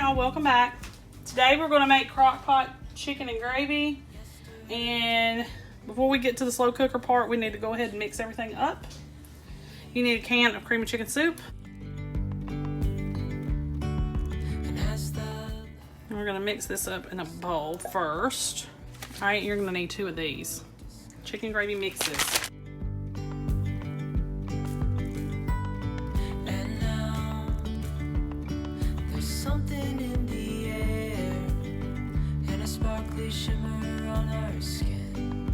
y'all, welcome back. Today we're going to make Crockpot chicken and gravy, and before we get to the slow cooker part, we need to go ahead and mix everything up. You need a can of cream of chicken soup. And we're going to mix this up in a bowl first. Alright, you're going to need 2 of these chicken gravy mixes. Something in the air and a sparkly shimmer on her skin,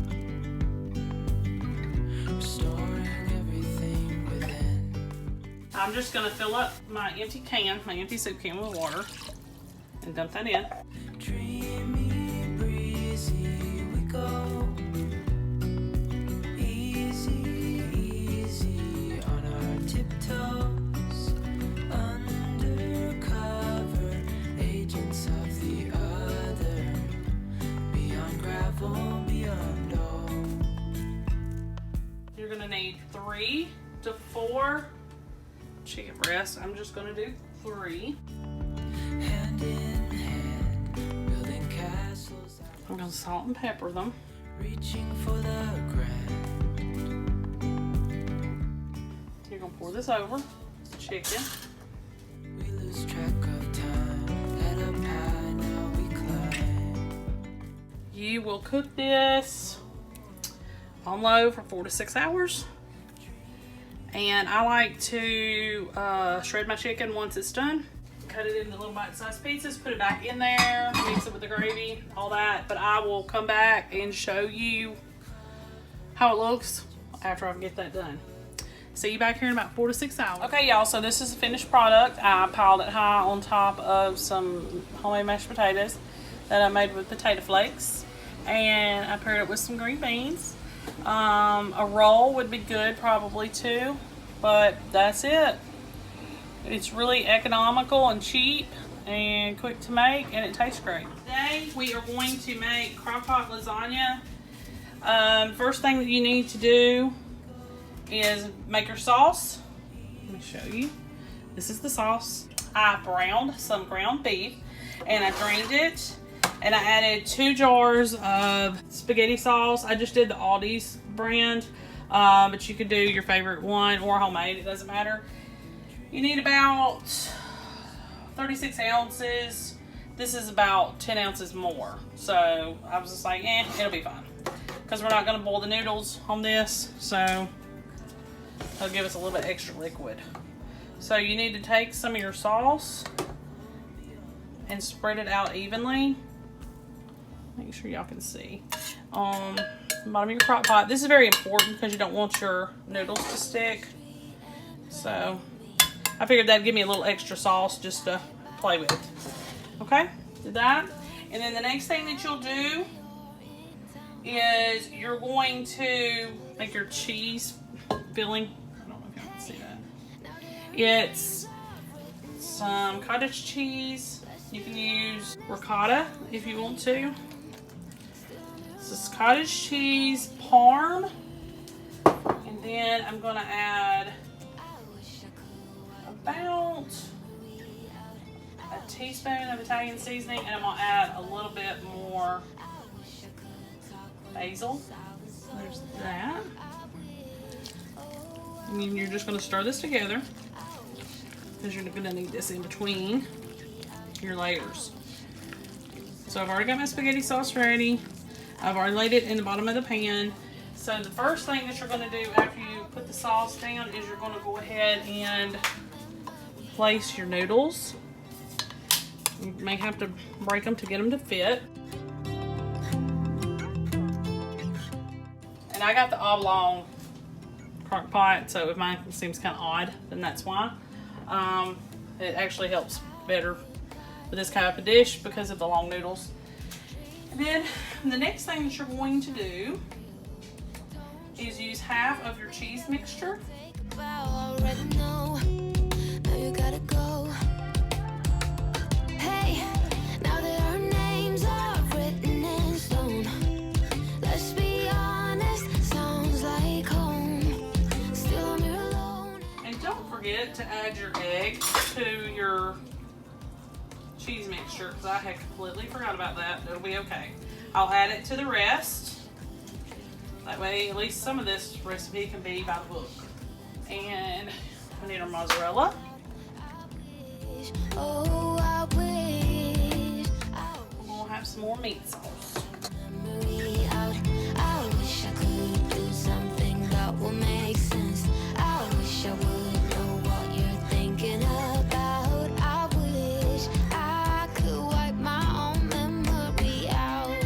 restoring everything within. I'm just going to fill up my empty soup can with water and dump that in. Dreamy, breezy, we go. Easy, easy on our tiptoes. You're gonna need 3 to 4 chicken breasts. I'm just gonna do 3. Hand in hand, building castles. I'm gonna salt and pepper them. Reaching for the grand. You're gonna pour this over the chicken. We lose track of time. Head up high, now we climb. You will cook this on low for 4 to 6 hours. And I like to shred my chicken once it's done. Cut it into little bite-sized pieces, put it back in there, mix it with the gravy, all that. But I will come back and show you how it looks after I get that done. See you back here in about 4 to 6 hours. Okay, y'all, so this is the finished product. I piled it high on top of some homemade mashed potatoes that I made with potato flakes. And I paired it with some green beans. A roll would be good probably too, but that's it. It's really economical and cheap and quick to make, and it tastes great. Today we are going to make Crockpot lasagna. First thing that you need to do is make your sauce. Let me show you. This is the sauce. I browned some ground beef and I drained it. And I added 2 jars of spaghetti sauce. I just did the Aldi's brand, but you could do your favorite one or homemade, it doesn't matter. You need about 36 ounces. This is about 10 ounces more. So I was just like, it'll be fine. Because we're not gonna boil the noodles on this, so it'll give us a little bit extra liquid. So you need to take some of your sauce and spread it out evenly. Make sure y'all can see on the bottom of your crock pot. This is very important because you don't want your noodles to stick. So I figured that'd give me a little extra sauce just to play with. Okay, did that. And then the next thing that you'll do is you're going to make your cheese filling. I don't know if y'all can see that. It's some cottage cheese. You can use ricotta if you want to. This is cottage cheese, parm, and then I'm gonna add about a teaspoon of Italian seasoning, and I'm gonna add a little bit more basil. There's that. And then you're just gonna stir this together because you're gonna need this in between your layers. So I've already got my spaghetti sauce ready. I've already laid it in the bottom of the pan. So the first thing that you're going to do after you put the sauce down is you're going to go ahead and place your noodles. You may have to break them to get them to fit. And I got the oblong crock pot, so if mine seems kind of odd, then that's why. It actually helps better with this type of dish because of the long noodles. And then the next thing that you're going to do is use half of your cheese mixture. And don't forget to add your egg to your cheese mixture because I had completely forgot about that. It'll be okay. I'll add it to the rest. That way, at least some of this recipe can be by the book. And we need our mozzarella. Oh, I wish We'll have some more meat sauce. I wish I could do something that will make sense. I wish I would know what you're thinking about. I wish I could wipe my own memory out.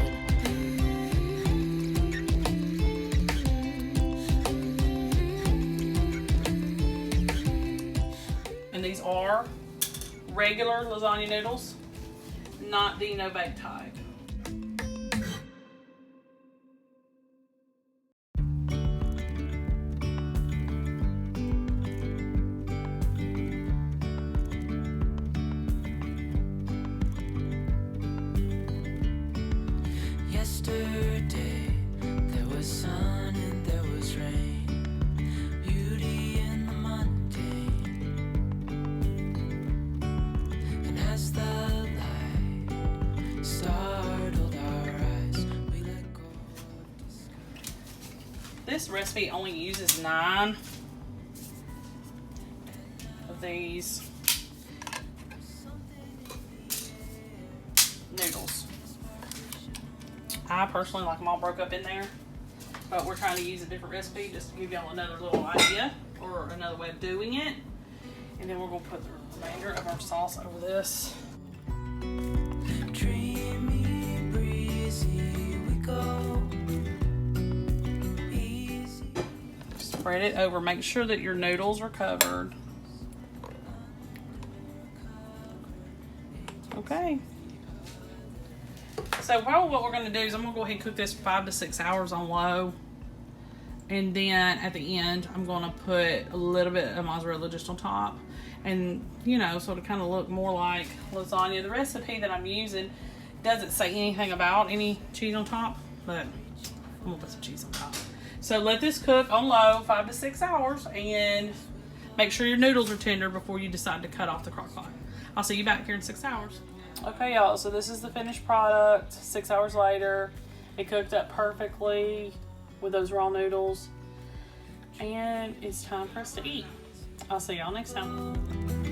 And these are regular lasagna noodles, not the no-bake type. Yesterday there was sun and there was rain, beauty in the mundane. And as the light startled our eyes, we let go of the sky. This recipe only uses 9 of these noodles. I personally like them all broke up in there, but we're trying to use a different recipe just to give y'all another little idea or another way of doing it. And then we're going to put the remainder of our sauce over this. Dreamy, breezy, we go easy. Spread it over. Make sure that your noodles are covered. Okay. So probably what we're going to do is I'm going to go ahead and cook this 5 to 6 hours on low. And then at the end, I'm going to put a little bit of mozzarella just on top. And, you know, so to kind of look more like lasagna. The recipe that I'm using doesn't say anything about any cheese on top, but I'm going to put some cheese on top. So let this cook on low 5 to 6 hours and make sure your noodles are tender before you decide to cut off the crock pot. I'll see you back here in 6 hours. Okay, y'all, so this is the finished product 6 hours later. It cooked up perfectly with those raw noodles. And it's time for us to eat. I'll see y'all next time.